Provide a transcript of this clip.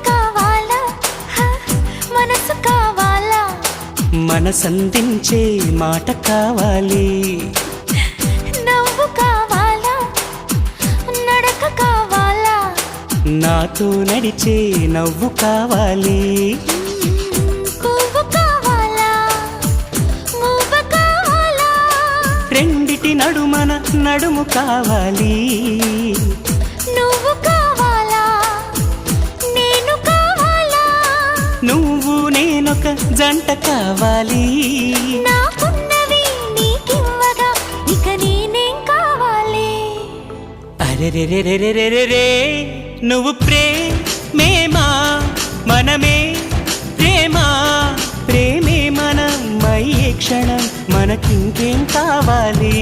కావాలా మనసు కావాలా మనసందించే మాట కావాలి నవ్వు కావాలా నడక కావాలా నాతో నడిచే నవ్వు కావాలి పువ్వు కావాలా మువ్వ కావాలా రెండిటి నడుమన నడుము కావాలి నువ్వు కావాలా నేను కావాలా నువ్వు నేనొక జంట కావాలి నాకున్నవి నీకివ్వగా ఇక నేనేం కావాలి అరెరెరెరెరెరెరే నువ్వు ప్రేమేమా మనమే ప్రేమ ప్రేమే మనమయ్యే క్షణం మనకింకేం కావాలి